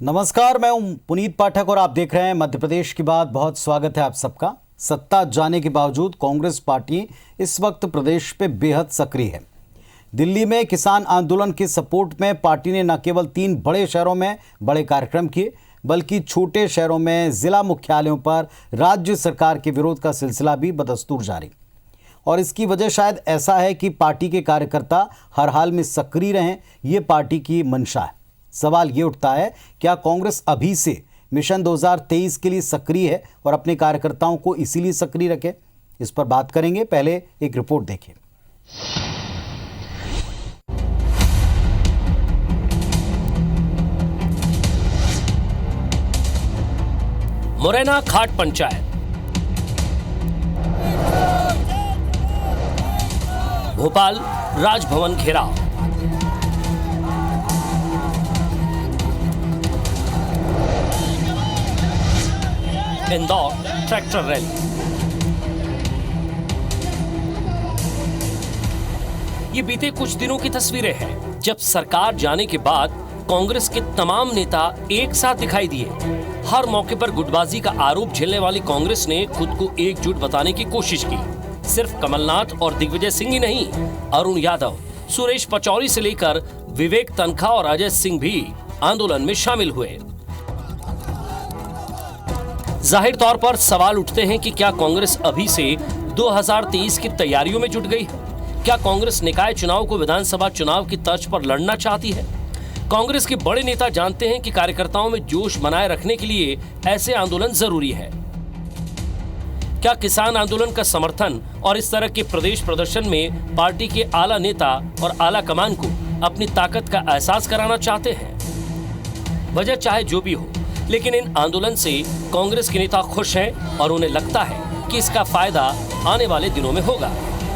नमस्कार, मैं हूं पुनीत पाठक और आप देख रहे हैं मध्य प्रदेश की बात। बहुत स्वागत है आप सबका। सत्ता जाने के बावजूद कांग्रेस पार्टी इस वक्त प्रदेश पे बेहद सक्रिय है। दिल्ली में किसान आंदोलन के सपोर्ट में पार्टी ने न केवल 3 बड़े शहरों में बड़े कार्यक्रम किए, बल्कि छोटे शहरों में जिला मुख्यालयों पर राज्य सरकार के विरोध का सिलसिला भी बदस्तूर जारी। और इसकी वजह शायद ऐसा है कि पार्टी के कार्यकर्ता हर हाल में सक्रिय रहें, ये पार्टी की मंशा है। सवाल ये उठता है, क्या कांग्रेस अभी से मिशन 2023 के लिए सक्रिय है और अपने कार्यकर्ताओं को इसीलिए सक्रिय रखे? इस पर बात करेंगे। पहले एक रिपोर्ट देखिए। मुरैना खाट पंचायत, भोपाल राजभवन घेराव, इंदौर ट्रैक्टर रैली। ये बीते कुछ दिनों की तस्वीरें हैं जब सरकार जाने के बाद कांग्रेस के तमाम नेता एक साथ दिखाई दिए। हर मौके पर गुटबाजी का आरोप झेलने वाली कांग्रेस ने खुद को एकजुट बताने की कोशिश की। सिर्फ कमलनाथ और दिग्विजय सिंह ही नहीं, अरुण यादव, सुरेश पचौरी से लेकर विवेक तनखा और अजय सिंह भी आंदोलन में शामिल हुए। जाहिर तौर पर सवाल उठते हैं कि क्या कांग्रेस अभी से 2023 की तैयारियों में जुट गई है? क्या कांग्रेस निकाय चुनाव को विधानसभा चुनाव की तर्ज पर लड़ना चाहती है? कांग्रेस के बड़े नेता जानते हैं कि कार्यकर्ताओं में जोश बनाए रखने के लिए ऐसे आंदोलन जरूरी है। क्या किसान आंदोलन का समर्थन और इस तरह के प्रदेश प्रदर्शन में पार्टी के आला नेता और आला कमान को अपनी ताकत का एहसास कराना चाहते हैं? वजह चाहे जो भी हो, लेकिन इन आंदोलन से कांग्रेस के नेता खुश हैं और उन्हें लगता है कि इसका फायदा आने वाले दिनों में होगा।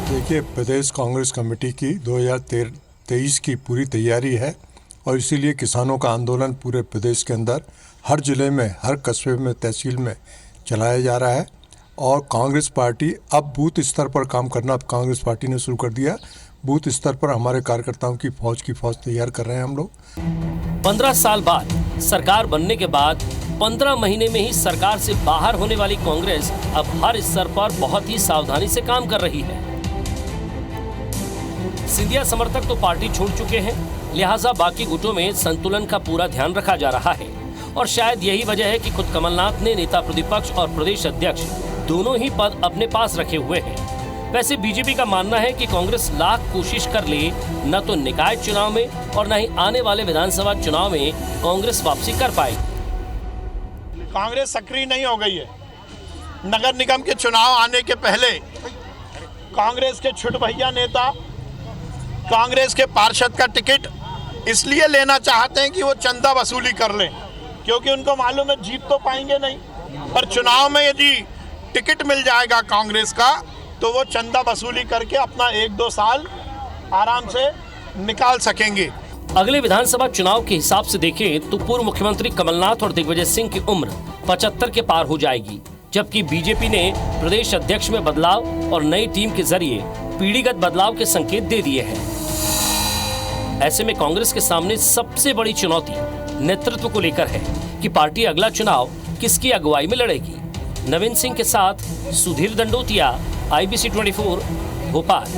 देखिए, प्रदेश कांग्रेस कमेटी की 2023 की पूरी तैयारी है और इसीलिए किसानों का आंदोलन पूरे प्रदेश के अंदर हर जिले में, हर कस्बे में, तहसील में चलाया जा रहा है। और कांग्रेस पार्टी अब बूथ स्तर पर काम करना कांग्रेस पार्टी ने शुरू कर दिया। बूथ स्तर पर हमारे कार्यकर्ताओं की फौज तैयार कर रहे हैं हम लोग। 15 साल बाद सरकार बनने के बाद 15 महीने में ही सरकार से बाहर होने वाली कांग्रेस अब हर स्तर पर बहुत ही सावधानी से काम कर रही है। सिंधिया समर्थक तो पार्टी छोड़ चुके हैं, लिहाजा बाकी गुटों में संतुलन का पूरा ध्यान रखा जा रहा है। और शायद यही वजह है कि खुद कमलनाथ ने नेता प्रतिपक्ष और प्रदेश अध्यक्ष दोनों ही पद अपने पास रखे हुए हैं। वैसे बीजेपी का मानना है कि कांग्रेस लाख कोशिश कर ले, न तो निकाय चुनाव में और न ही आने वाले विधानसभा चुनाव में कांग्रेस वापसी कर पाएगी। कांग्रेस सक्रिय नहीं हो गई है। नगर निगम के चुनाव आने के पहले कांग्रेस के छुटभैया नेता कांग्रेस के पार्षद का टिकट इसलिए लेना चाहते हैं कि वो चंदा वसूली कर लें, क्योंकि उनको मालूम है जीत तो पाएंगे नहीं, पर चुनाव में यदि टिकट मिल जाएगा कांग्रेस का तो वो चंदा वसूली करके अपना 1-2 साल आराम से निकाल सकेंगे। अगले विधानसभा चुनाव के हिसाब से देखें तो पूर्व मुख्यमंत्री कमलनाथ और दिग्विजय सिंह की उम्र 75 के पार हो जाएगी, जबकि बीजेपी ने प्रदेश अध्यक्ष में बदलाव और नई टीम के जरिए पीढ़ीगत बदलाव के संकेत दे दिए हैं। ऐसे में कांग्रेस के सामने सबसे बड़ी चुनौती नेतृत्व को लेकर है कि पार्टी अगला चुनाव किसकी अगुवाई में लड़ेगी। नवीन सिंह के साथ सुधीर दंडोतिया, IBC 24, भोपाल।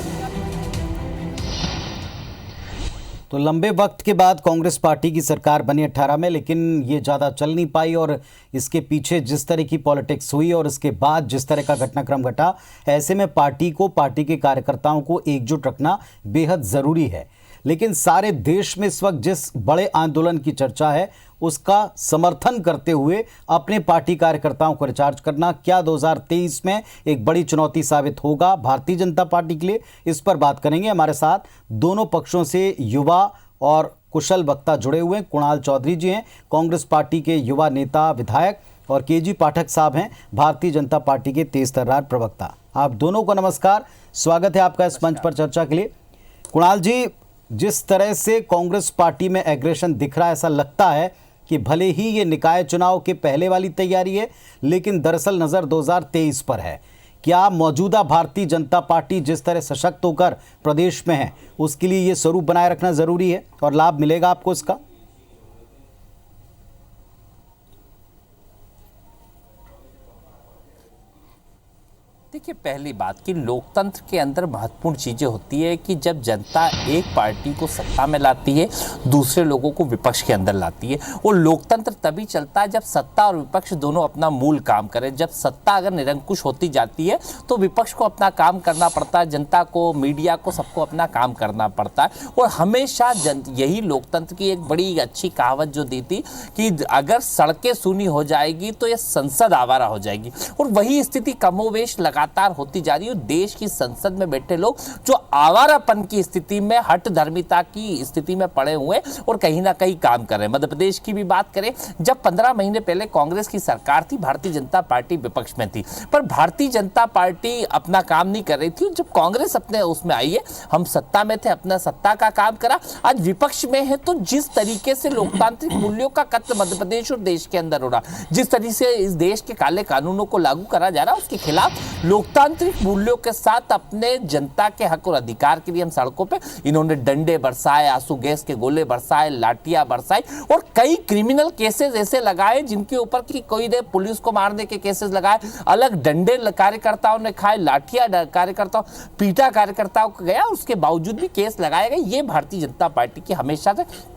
तो लंबे वक्त के बाद कांग्रेस पार्टी की सरकार बनी 18 में, लेकिन ये ज़्यादा चल नहीं पाई और इसके पीछे जिस तरह की पॉलिटिक्स हुई और इसके बाद जिस तरह का घटनाक्रम घटा, ऐसे में पार्टी को, पार्टी के कार्यकर्ताओं को एकजुट रखना बेहद ज़रूरी है। लेकिन सारे देश में इस वक्त जिस बड़े आंदोलन की चर्चा है उसका समर्थन करते हुए अपने पार्टी कार्यकर्ताओं को रिचार्ज करना क्या 2023 में एक बड़ी चुनौती साबित होगा भारतीय जनता पार्टी के लिए? इस पर बात करेंगे। हमारे साथ दोनों पक्षों से युवा और कुशल वक्ता जुड़े हुए हैं। कुणाल चौधरी जी हैं, कांग्रेस पार्टी के युवा नेता विधायक, और KG पाठक साहब हैं, भारतीय जनता पार्टी के तेज तर्रार प्रवक्ता। आप दोनों को नमस्कार, स्वागत है आपका इस मंच पर चर्चा के लिए। कुणाल जी, जिस तरह से कांग्रेस पार्टी में एग्रेशन दिख रहा है, ऐसा लगता है कि भले ही ये निकाय चुनाव के पहले वाली तैयारी है, लेकिन दरअसल नज़र 2023 पर है। क्या मौजूदा भारतीय जनता पार्टी जिस तरह सशक्त होकर प्रदेश में है, उसके लिए ये स्वरूप बनाए रखना ज़रूरी है और लाभ मिलेगा आपको इसका? देखिए, पहली बात कि लोकतंत्र के अंदर महत्वपूर्ण चीजें होती है कि जब जनता एक पार्टी को सत्ता में लाती है, दूसरे लोगों को विपक्ष के अंदर लाती है। और लोकतंत्र तभी चलता है जब सत्ता और विपक्ष दोनों अपना मूल काम करें। जब सत्ता अगर निरंकुश होती जाती है तो विपक्ष को अपना काम करना पड़ता है, जनता को, मीडिया को, सबको अपना काम करना पड़ता है। और हमेशा यही लोकतंत्र की एक बड़ी अच्छी कहावत जो दी थी कि अगर सड़कें सूनी हो जाएगी तो यह संसद आवारा हो जाएगी। और वही स्थिति कमोवेश लगातार होती जा रही है। देश की संसद में बैठे लोग जो आवारापन की स्थिति में, हट धर्मिता की स्थिति में पड़े हुए और कहीं ना कहीं काम कर रहे हैं। मध्य प्रदेश की भी बात करें, जब 15 महीने पहले कांग्रेस की सरकार थी, भारतीय जनता पार्टी विपक्ष में थी, पर भारतीय जनता पार्टी अपना काम नहीं कर रही थी। जब कांग्रेस अपने उसमें आई है, हम सत्ता में थे, अपना सत्ता का काम करा, आज विपक्ष में है। तो जिस तरीके से लोकतांत्रिक मूल्यों का कत्ल मध्य प्रदेश और देश के अंदर हो रहा, जिस तरीके से इस देश के काले कानूनों को लागू करा जा रहा, उसके खिलाफ लोकतांत्रिक मूल्यों के साथ अपने जनता के हक और अधिकार के लिए हम सड़कों पे, इन्होंने डंडे बरसाए, आंसू गैस के गोले बरसाए, लाठियां बरसाई और कई क्रिमिनल केसेस ऐसे लगाए जिनके ऊपर की कोई ने पुलिस को मारने के केसेस लगाए, अलग डंडे कार्यकर्ताओं ने खाए, लाठियां कार्यकर्ताओं, पीटा कार्यकर्ताओं को गया, उसके बावजूद भी केस लगाए गए। ये भारतीय जनता पार्टी की हमेशा से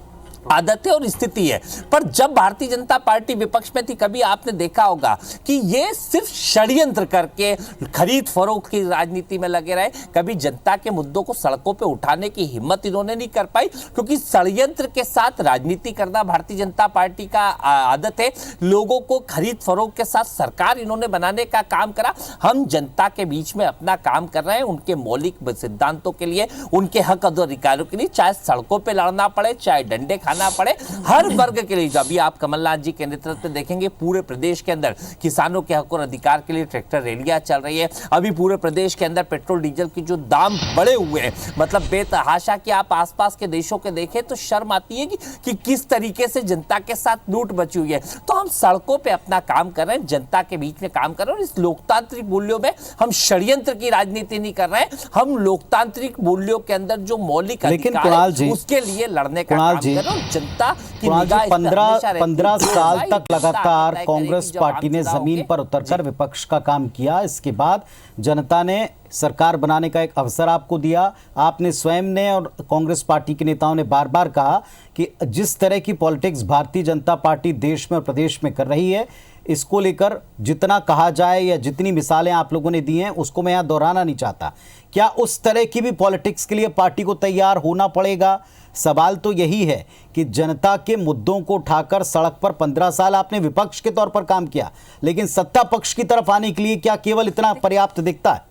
आदत है और स्थिति है। पर जब भारतीय जनता पार्टी विपक्ष में थी, कभी आपने देखा होगा कि ये सिर्फ षड्यंत्र करके खरीद फरोख्त की राजनीति में लगे रहे। कभी जनता के मुद्दों को सड़कों पे उठाने की हिम्मत इन्होंने नहीं कर पाई, क्योंकि षड्यंत्र के साथ राजनीति करना भारतीय जनता पार्टी का आदत है। लोगों को खरीद फरोख्त के साथ सरकार इन्होंने बनाने का काम करा। हम जनता के बीच में अपना काम कर रहे हैं, उनके मौलिक सिद्धांतों के लिए, उनके हक और अधिकारों के लिए, चाहे सड़कों पर लड़ना पड़े, चाहे डंडे खाना पड़े, हर वर्ग के लिए। अभी आप कमलनाथ जी के नेतृत्व में देखेंगे पूरे प्रदेश के अंदर किसानों के हक और अधिकार के लिए ट्रैक्टर रैलियां चल रही है। अभी पूरे प्रदेश के अंदर पेट्रोल डीजल की जो दाम बढ़े हुए हैं, मतलब बेतहाशा कि आप आसपास के देशों के देखें तो शर्म आती है कि किस तरीके से जनता के साथ लूट मची हुई है। तो हम सड़कों पे अपना काम कर रहे हैं, जनता के बीच में काम कर रहे हैं। और इस लोकतांत्रिक मूल्यों में हम षड्यंत्र की राजनीति नहीं कर रहे हैं, हम लोकतांत्रिक मूल्यों के अंदर जो मौलिक अधिकार है उसके लिए लड़ने का काम कर रहे हैं। जनता की 15 साल तक लगातार कांग्रेस पार्टी ने जमीन पर उतरकर विपक्ष का काम किया। इसके बाद जनता ने सरकार बनाने का एक अवसर आपको दिया। आपने स्वयं ने और कांग्रेस पार्टी के नेताओं ने बार बार कहा कि जिस तरह की पॉलिटिक्स भारतीय जनता पार्टी देश में और प्रदेश में कर रही है, इसको लेकर जितना कहा जाए या जितनी मिसालें आप लोगों ने दी हैं उसको मैं यहाँ दोहराना नहीं चाहता। क्या उस तरह की भी पॉलिटिक्स के लिए पार्टी को तैयार होना पड़ेगा? सवाल तो यही है कि जनता के मुद्दों को उठाकर सड़क पर 15 साल आपने विपक्ष के तौर पर काम किया, लेकिन सत्ता पक्ष की तरफ आने के लिए क्या केवल इतना पर्याप्त दिखता है?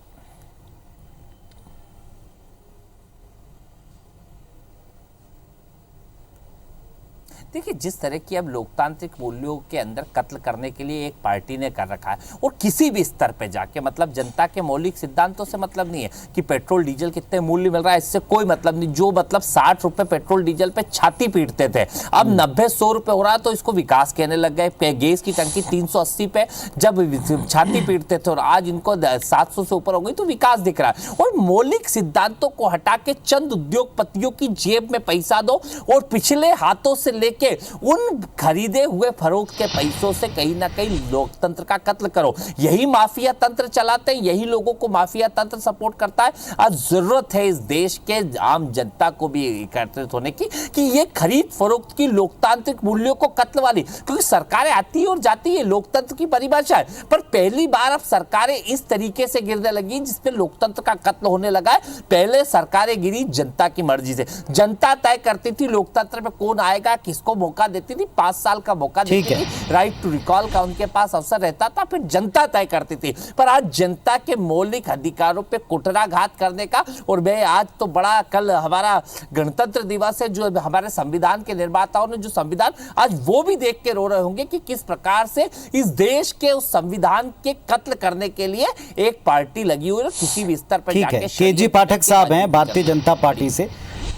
देखिए, जिस तरह की अब लोकतांत्रिक मूल्यों के अंदर कत्ल करने के लिए एक पार्टी ने कर रखा है, और किसी भी स्तर पे जाके, मतलब जनता के मौलिक सिद्धांतों से मतलब नहीं है कि पेट्रोल डीजल कितने मूल्य मिल रहा है, इससे कोई मतलब नहीं। जो मतलब 60 रुपए पेट्रोल डीजल पे छाती पीटते थे, अब 90-100 रुपए हो रहा है, तो इसको विकास कहने लग गए। गैस की टंकी 380 पे जब छाती पीटते थे और आज इनको 700 से ऊपर हो गई, तो विकास दिख रहा है। और मौलिक सिद्धांतों को हटा के चंद उद्योगपतियों की जेब में पैसा दो और पिछले हाथों से लेके उन खरीदे हुए फरोख्त के पैसों से कहीं ना कहीं लोकतंत्र का कत्ल करो। यही माफिया तंत्र चलाते हैं, यही लोगों को माफिया तंत्र सपोर्ट करता है। आज जरूरत है इस देश के आम जनता को भी एकत्रित होने की कि ये खरीद फरोख्त की लोकतांत्रिक मूल्यों को कत्ल वाली, क्योंकि सरकारें आती और जाती है, लोकतंत्र की परिभाषा है, पर पहली बार अब सरकारें इस तरीके से गिरने लगी जिसपे लोकतंत्र का कत्ल होने लगा है। पहले सरकारें गिरी जनता की मर्जी से, जनता तय करती थी लोकतंत्र में कौन आएगा, किसको मौका देती थी, 5 साल का मौका देती थी, राइट टू रिकॉल का उनके पास अवसर रहता था, फिर जनता तय करती थी। पर आज जनता के मौलिक अधिकारों पे कुटराघात करने का, और मैं आज तो बड़ा, कल हमारा गणतंत्र दिवस है, जो हमारे संविधान के निर्माताओं ने जो संविधान, आज वो भी देख के रो रहे होंगे कि किस प्रकार से इस देश के उस संविधान के कत्ल करने के लिए एक पार्टी लगी हुई है किसी भी स्तर पर जाके। केजी पाठक साहब हैं भारतीय जनता पार्टी से।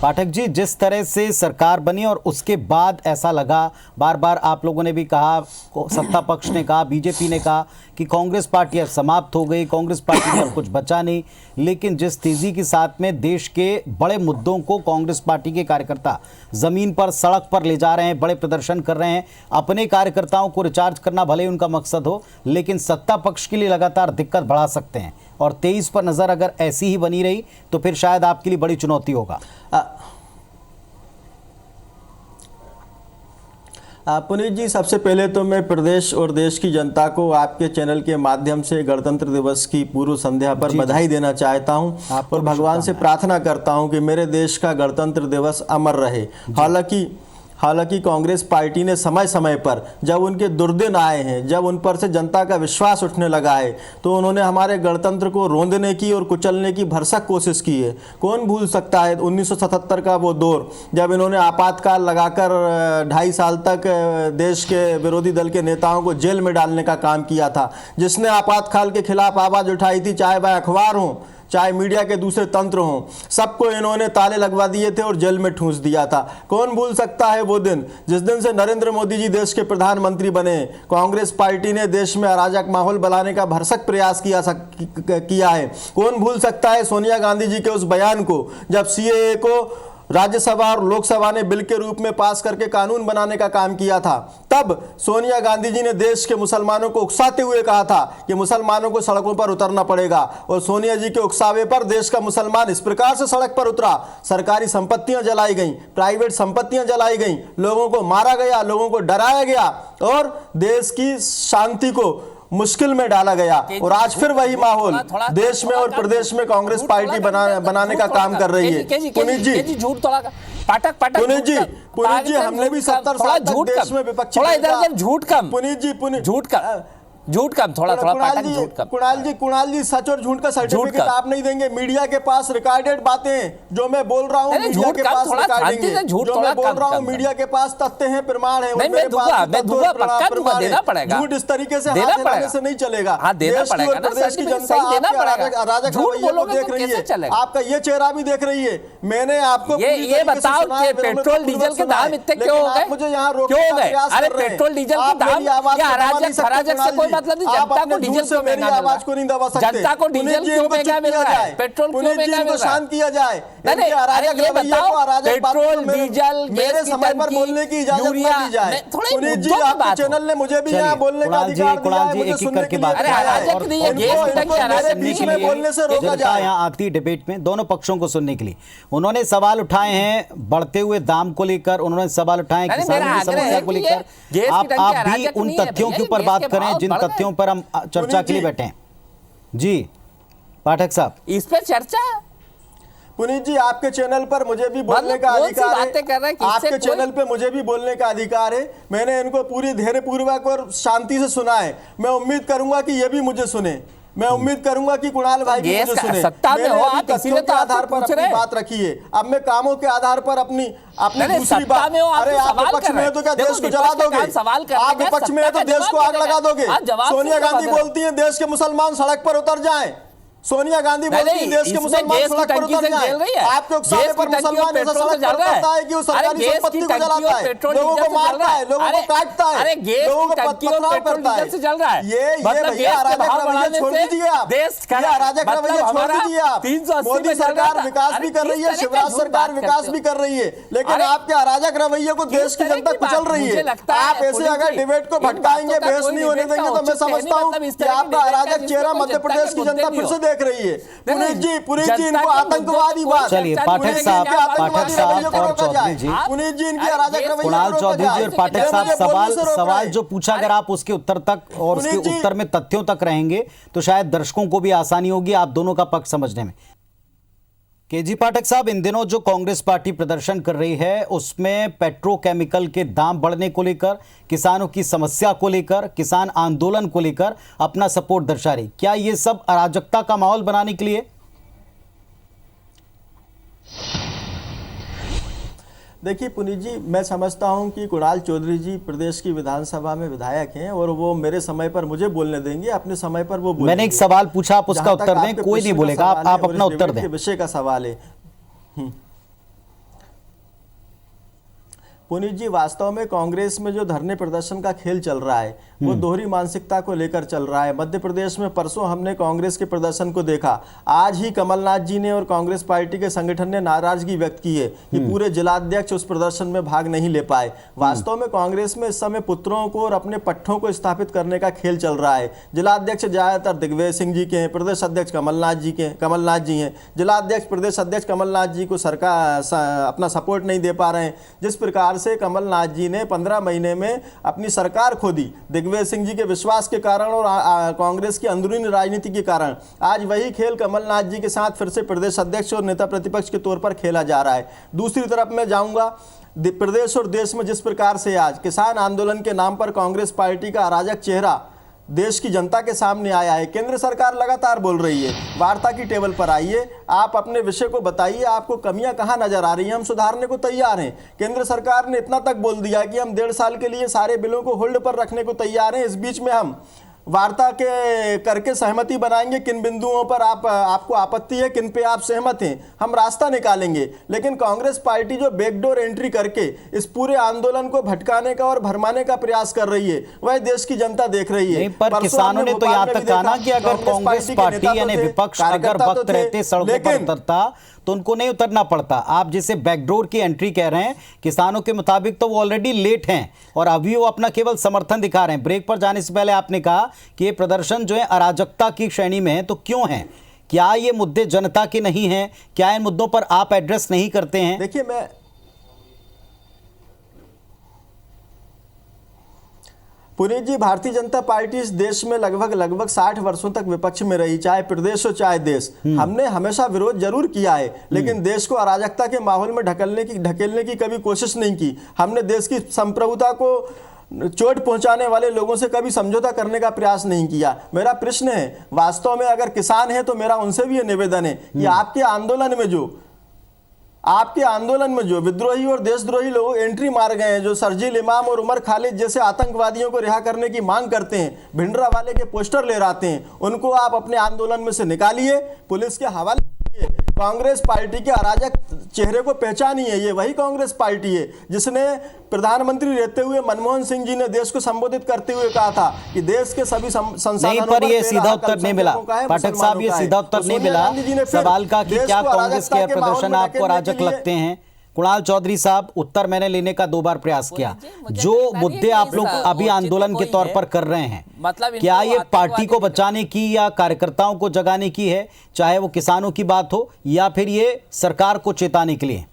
पाठक जी, जिस तरह से सरकार बनी और उसके बाद ऐसा लगा, बार बार आप लोगों ने भी कहा, सत्ता पक्ष ने कहा, बीजेपी ने कहा कि कांग्रेस पार्टी अब समाप्त हो गई, कांग्रेस पार्टी में अब कुछ बचा नहीं, लेकिन जिस तेजी के साथ में देश के बड़े मुद्दों को कांग्रेस पार्टी के कार्यकर्ता जमीन पर, सड़क पर ले जा रहे हैं, बड़े प्रदर्शन कर रहे हैं, अपने कार्यकर्ताओं को रिचार्ज करना भले उनका मकसद हो, लेकिन सत्ता पक्ष के लिए लगातार दिक्कत बढ़ा सकते हैं। और 23 पर नज़र अगर ऐसी ही बनी रही तो फिर शायद आपके लिए बड़ी चुनौती होगा। पुनीत जी, सबसे पहले तो मैं प्रदेश और देश की जनता को आपके चैनल के माध्यम से गणतंत्र दिवस की पूर्व संध्या पर बधाई देना चाहता हूं और भगवान से प्रार्थना करता हूं कि मेरे देश का गणतंत्र दिवस अमर रहे। हालांकि कांग्रेस पार्टी ने समय समय पर जब उनके दुर्दिन आए हैं, जब उन पर से जनता का विश्वास उठने लगा है, तो उन्होंने हमारे गणतंत्र को रोंदने की और कुचलने की भरसक कोशिश की है। कौन भूल सकता है 1977 का वो दौर जब इन्होंने आपातकाल लगाकर 2.5 साल तक देश के विरोधी दल के नेताओं को जेल में डालने का काम किया था। जिसने आपातकाल के खिलाफ आवाज़ उठाई थी, चाहे वह अखबार हों, चाहे मीडिया के दूसरे तंत्र हों, सबको इन्होंने ताले लगवा दिए थे और जेल में ठूंस दिया था। कौन भूल सकता है वो दिन जिस दिन से नरेंद्र मोदी जी देश के प्रधानमंत्री बने। कांग्रेस पार्टी ने देश में अराजक माहौल बनाने का भरसक प्रयास किया है। कौन भूल सकता है सोनिया गांधी जी के उस बयान को जब सीएए को राज्यसभा और लोकसभा ने बिल के रूप में पास करके कानून बनाने का काम किया था। तब सोनिया गांधी जी ने देश के मुसलमानों को उकसाते हुए कहा था कि मुसलमानों को सड़कों पर उतरना पड़ेगा, और सोनिया जी के उकसावे पर देश का मुसलमान इस प्रकार से सड़क पर उतरा। सरकारी संपत्तियां जलाई गईं, प्राइवेट संपत्तियां जलाई गईं, लोगों को मारा गया, लोगों को डराया गया और देश की शांति को मुश्किल में डाला गया। और आज फिर वही माहौल देश में और प्रदेश में कांग्रेस पार्टी बनाने का काम कर रही है। पुनीत जी, झूठ थोड़ा पाठक पुनीत जी, हमने भी 70 साल तक देश में विपक्षी झूठ कम, झूठ कम, थोड़ा पाठक झूठ कम। कुणाल जी, सच और झूठ का सर्टिफिकेट आप नहीं देंगे। मीडिया के पास रिकॉर्डेड बातें जो मैं बोल रहा हूँ, मीडिया के पास रिकॉर्डिंग है, जो मैं बोल रहा हूँ मीडिया के पास तथ्य हैं, प्रमाण है। मैं दूंगा, पक्का दूंगा, देना पड़ेगा। झूठ इस तरीके से हाथ हिलाने से नहीं चलेगा। देना पड़ेगा ना, प्रदेश की जनता अराजक रवैये को देख रही है, आपका ये चेहरा भी देख रही है। मैंने आपको ये बताओ कि पेट्रोल डीजल के दाम इतने क्यों हो गए? मुझे यहाँ क्यों हो गए? अरे पेट्रोल डीजल के दाम या अराजक से कोई मतलब नहीं। जनता को डीजल क्यों महंगा मिल रहा है? जनता को डीजल क्यों महंगा मिल रहा है? पेट्रोल क्यों महंगा मिल रहा है? शांत किया जाए। अरे ये बताओ, पेट्रोल डीजल मेरे समय पर बोलने की इजाजत दी जाए। पुनीत जी, आपके चैनल ने मुझे भी यहाँ बोलने का अधिकार दिया है, मुझे सुनने के लिए बोलने से रोका जाए। यहाँ आती डिबेट में दोनों पक्षों को सुनने के लिए उन्होंने सवाल उठाए हैं, बढ़ते हुए दाम को लेकर उन्होंने सवाल उठाए, किसानों की समस्या को लेकर। आप भी उन तथ्यों के ऊपर बात करें जिन तथ्यों पर हम चर्चा के लिए बैठे हैं। जी पाठक साहब, इस पर चर्चा। पुनीत जी, आपके चैनल पर मुझे भी बोलने का अधिकार है। आपके चैनल पे मुझे भी बोलने का अधिकार है। मैंने इनको पूरी धैर्यपूर्वक और शांति से सुना है। मैं उम्मीद करूंगा कि ये भी मुझे सुने। मैं उम्मीद करूंगा कि कुणाल भाई भी मुझे सुने। सत्ता में हो आप, इसीलिए तो आधार पर अपनी बात रखी है। अब मैं कामों के आधार पर अपनी दूसरी बात। अरे आप विपक्ष में है तो क्या देश को जला दोगे? आप विपक्ष में है तो देश को आग लगा दोगे? सोनिया गांधी बोलती है देश के मुसलमान सड़क पर उतर जाएं। सोनिया गांधी बोलती है देश के मुसलमान सड़क पर उतर जाएं। आपके उकसावे पर मुसलमान ऐसा सड़क पर उतरता है कि वो सरकारी संपत्ति को जलाता है, लोगों को मारता है, लोगों को काटता है, लोगों को पथराव करता है। ये भैया अराजक रवैया छोड़ दीजिए आप। ये अराजक रवैया छोड़ दीजिए आप। मोदी सरकार विकास भी कर रही है, शिवराज सरकार विकास भी कर रही है, लेकिन आपके अराजक रवैये को देश की जनता कुचल रही है। आप ऐसे अगर डिबेट को भटकाएंगे, बहस नहीं होने देंगे, तो मैं समझता हूँ कि आपका अराजक चेहरा मध्य प्रदेश की जनता फिर से देख रही है। पुनीत जी इनको आतंकवादी बात। चलिए पाठक साहब और चौधरी जी, पुनीत जी इनकी अराजक रवैया, कुणाल चौधरी जी और पाठक साहब, सवाल जो पूछा, अगर आप उसके उत्तर तक और उसके उत्तर में तथ्यों तक रहेंगे तो शायद दर्शकों को भी आसानी होगी आप दोनों का पक्ष समझने में। केजी पाठक साहब, इन दिनों जो कांग्रेस पार्टी प्रदर्शन कर रही है उसमें पेट्रोकेमिकल के दाम बढ़ने को लेकर, किसानों की समस्या को लेकर, किसान आंदोलन को लेकर अपना सपोर्ट दर्शा रही। क्या ये सब अराजकता का माहौल बनाने के लिए? देखिए पुनीत जी, मैं समझता हूं कि कुणाल चौधरी जी प्रदेश की विधानसभा में विधायक हैं और वो मेरे समय पर मुझे बोलने देंगे, अपने समय पर वो बोलेंगे। मैंने एक सवाल पूछा, आप उसका उत्तर दें, कोई नहीं बोलेगा, आप अपना उत्तर दें। विषय का सवाल है। पुनीत जी, वास्तव में कांग्रेस में जो धरने प्रदर्शन का खेल चल रहा है वो दोहरी मानसिकता को लेकर चल रहा है। मध्य प्रदेश में परसों हमने कांग्रेस के प्रदर्शन को देखा, आज ही कमलनाथ जी ने और कांग्रेस पार्टी के संगठन ने नाराजगी व्यक्त की है कि पूरे जिलाध्यक्ष उस प्रदर्शन में भाग नहीं ले पाए। वास्तव में कांग्रेस में इस समय पुत्रों को और अपने पट्टों को स्थापित करने का खेल चल रहा है। जिलाध्यक्ष ज्यादातर दिग्विजय सिंह जी के हैं, प्रदेश अध्यक्ष कमलनाथ जी हैं। जिलाध्यक्ष प्रदेश अध्यक्ष कमलनाथ जी को सरकार अपना सपोर्ट नहीं दे पा रहे हैं। जिस प्रकार से कमलनाथ जी ने 15 महीने में अपनी सरकार खो दी, दिग्विजय सिंह जी के विश्वास के कारण और कांग्रेस की अंदरूनी राजनीति के कारण, आज वही खेल कमलनाथ जी के साथ फिर से प्रदेश अध्यक्ष और नेता प्रतिपक्ष के तौर पर खेला जा रहा है। दूसरी तरफ मैं जाऊंगा, प्रदेश और देश में जिस प्रकार से आज किसान आंदोलन के नाम पर कांग्रेस पार्टी का अराजक चेहरा देश की जनता के सामने आया है। केंद्र सरकार लगातार बोल रही है, वार्ता की टेबल पर आइए, आप अपने विषय को बताइए, आपको कमियां कहां नजर आ रही हैं, हम सुधारने को तैयार हैं। केंद्र सरकार ने इतना तक बोल दिया कि हम 1.5 साल के लिए सारे बिलों को होल्ड पर रखने को तैयार हैं। इस बीच में हम वार्ता के करके सहमति बनाएंगे, किन बिंदुओं पर आपको आपत्ति है, किन पे आप सहमत हैं, हम रास्ता निकालेंगे। लेकिन कांग्रेस पार्टी जो बैकडोर एंट्री करके इस पूरे आंदोलन को भटकाने का और भरमाने का प्रयास कर रही है, वह देश की जनता देख रही है। पर किसानों ने तो यहाँ तक कहा ना कि अगर कांग्रेस पार्टी यानी विपक्ष अगर वक्त रहते सड़कों पर उतरता तो उनको नहीं उतरना पड़ता। आप जिसे बैकडोर की एंट्री कह रहे हैं, किसानों के मुताबिक तो वो ऑलरेडी लेट हैं और अभी वो अपना केवल समर्थन दिखा रहे हैं। ब्रेक पर जाने से पहले आपने कहा कि ये प्रदर्शन जो है अराजकता की श्रेणी में है, तो क्यों है? क्या ये मुद्दे जनता के नहीं हैं? क्या इन मुद्दों पर आप एड्रेस नहीं करते हैं? देखिए, मैं पुनीत जी, भारतीय जनता पार्टी इस देश में लगभग 60 वर्षों तक विपक्ष में रही, चाहे प्रदेश हो चाहे देश। हमने हमेशा विरोध जरूर किया है, लेकिन देश को अराजकता के माहौल में ढकेलने की कभी कोशिश नहीं की। हमने देश की संप्रभुता को चोट पहुंचाने वाले लोगों से कभी समझौता करने का प्रयास नहीं किया। मेरा प्रश्न है, वास्तव में अगर किसान है तो मेरा उनसे भी ये निवेदन है कि आपके आंदोलन में जो विद्रोही और देशद्रोही लोग एंट्री मार गए हैं, जो सरजील इमाम और उमर खालिद जैसे आतंकवादियों को रिहा करने की मांग करते हैं, भिंडरा वाले के पोस्टर ले आते हैं, उनको आप अपने आंदोलन में से निकालिए, पुलिस के हवाले करिए। कांग्रेस पार्टी के अराजक चेहरे को पहचानिए। ये वही कांग्रेस पार्टी है जिसने प्रधानमंत्री रहते हुए मनमोहन सिंह जी ने देश को संबोधित करते हुए कहा था कि देश के सभी संसाधनों पर ये सीधा उत्तर नहीं मिला। पाठक साहब, ये सीधा उत्तर नहीं मिला सवाल का कि क्या कांग्रेस के प्रदर्शन आपको अराजक लगते हैं। कुणाल चौधरी साहब, उत्तर मैंने लेने का 2 बार प्रयास किया। जो मुद्दे आप लोग अभी आंदोलन के तौर पर कर रहे हैं, मतलब क्या ये पार्टी को बचाने की या कार्यकर्ताओं को जगाने की है, चाहे वो किसानों की बात हो या फिर ये सरकार को चेताने के लिए?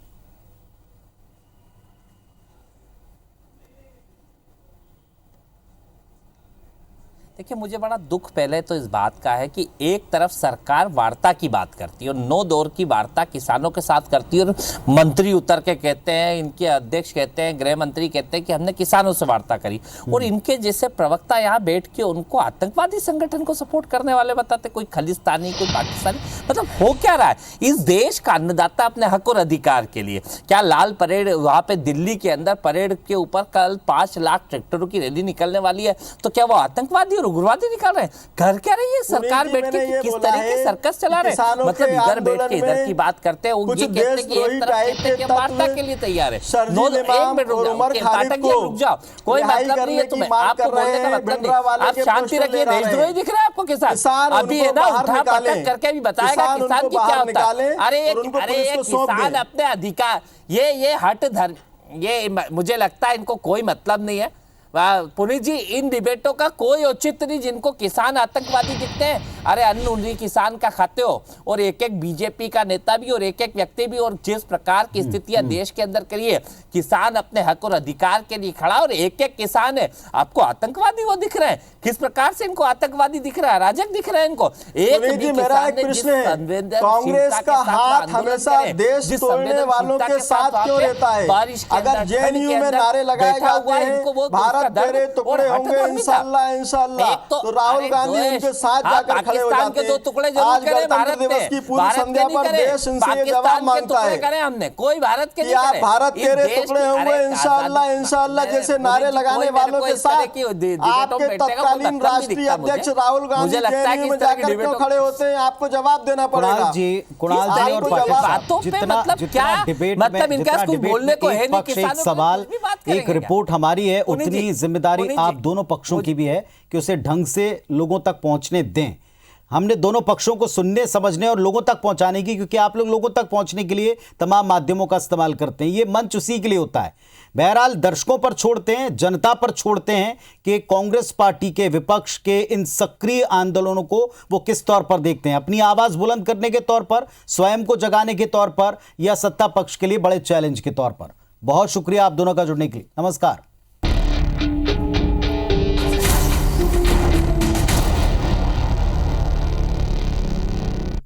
देखिए, मुझे बड़ा दुख पहले तो इस बात का है कि एक तरफ सरकार वार्ता की बात करती है और 9 दौर की वार्ता किसानों के साथ करती है और मंत्री उतर के कहते हैं, इनके अध्यक्ष कहते हैं, गृह मंत्री कहते हैं कि हमने किसानों से वार्ता करी, और इनके जैसे प्रवक्ता यहाँ बैठ के उनको आतंकवादी संगठन को सपोर्ट करने वाले बताते, कोई खालिस्तानी, कोई पाकिस्तानी। मतलब हो क्या रहा है? इस देश का अन्नदाता अपने हक और अधिकार के लिए क्या लाल परेड वहां पे दिल्ली के अंदर परेड के ऊपर कल 5 लाख ट्रैक्टरों की रैली निकलने वाली है, तो क्या वो आतंकवादी और उग्रवादी निकाल रहे हैं? घर क्या रही है सरकार बैठ के किस तरह के सर्कस चला रहे हैं? मतलब इधर बैठ के इधर की बात करते हैं, ये कहते हैं कि एक तरफ कहते हैं कि वार्ता के लिए तैयार है। 1 मिनट रुक जाओ, कोई मतलब नहीं है तुम्हें, आपको बोलने का मतलब नहीं, आप शांति रखिए। देशद्रोही दिख रहा है आपको किसान? अभी है ना, उठा पटक करके भी बताएगा किसान की क्या होता है। अरे किसान अपने अधिकार, ये हट धर्म, ये मुझे लगता है इनको कोई मतलब नहीं है। पुनीत जी, इन डिबेटों का कोई औचित्य नहीं जिनको किसान आतंकवादी दिखते हैं। अरे अन्न उन्हीं किसान का खाते हो, और एक एक बीजेपी का नेता भी और एक एक व्यक्ति भी, और जिस प्रकार की स्थितियां देश के अंदर करिए, किसान अपने हक और अधिकार के लिए खड़ा, और एक एक किसान है आपको आतंकवादी वो दिख रहे हैं। किस प्रकार से इनको आतंकवादी दिख रहा है, अराजक दिख रहा है इनको? मेरा एक प्रश्न है, कांग्रेस का हाथ हमेशा देश तोड़ने वालों के साथ क्यों रहता है? अगर जेएनयू में नारे लगाए जाते हैं, भारत भारत का दर्द तेरे और टुकड़े हट होंगे दर्द भी था। इंशाल्लाह इंशाल्लाह। एक तो राहुल अरे गांधी द्वेष, उनके साथ आप जाकर खड़े हो पाकिस्तान जाते के दो हैं। टुकड़े जरूर आज करें गणतंत्र भारत दिवस ने, की पूर्व भारत के संध्या नहीं पर करे, देश इनसे ये जवाब पाकिस्तान के मांगता टुकड़े है करें हमने, कोई भारत के कि नहीं आप करे। भारत इस तेरे देश टुकड़े की- होंगे अरे इंशाल्लाह आजादी- इंशाल्लाह मैं- जैसे पुनीत नारे जी, कोई लगाने मेरे वालों को के इस तरह साथ की डिबेटों में आपके बैठेगा, वो तत्कालीन मतलब नहीं राष्ट्रीय दिखता अध्यक्ष मुझे। राहुल गांधी मुझे लगता है कि जेएनयू इस में तरह की जाकर क्यों डिबेटों- खड़े होते हैं, आपको जवाब देना कुणाल पड़ेगा। जी, कुणाल किस जी तरह और की पाटिल साहब, बातों पे जितना मतलब जितना क्या? डिबेट मतलब में इनका जितना कुछ डिबेट बोलने में को है एक नहीं, पक्ष एक किसानों पे सवाल कुछ भी बात एक करेंगे रिपोर्ट हमारी है, पुनीत उतनी जी, जिम्मेदारी पुनीत आप जी, दोनों पक्षों की भी है कि उसे ढंग से लोगों तक पहुंचने दें। हमने दोनों पक्षों को सुनने समझने और लोगों तक पहुंचाने की, क्योंकि आप लोग लोगों तक पहुंचने के लिए तमाम माध्यमों का इस्तेमाल करते हैं, ये मंच उसी के लिए होता है। बहरहाल दर्शकों पर छोड़ते हैं, जनता पर छोड़ते हैं कि कांग्रेस पार्टी के विपक्ष के इन सक्रिय आंदोलनों को वो किस तौर पर देखते हैं, अपनी आवाज बुलंद करने के तौर पर, स्वयं को जगाने के तौर पर, या सत्ता पक्ष के लिए बड़े चैलेंज के तौर पर। बहुत शुक्रिया आप दोनों का जुड़ने के लिए। नमस्कार।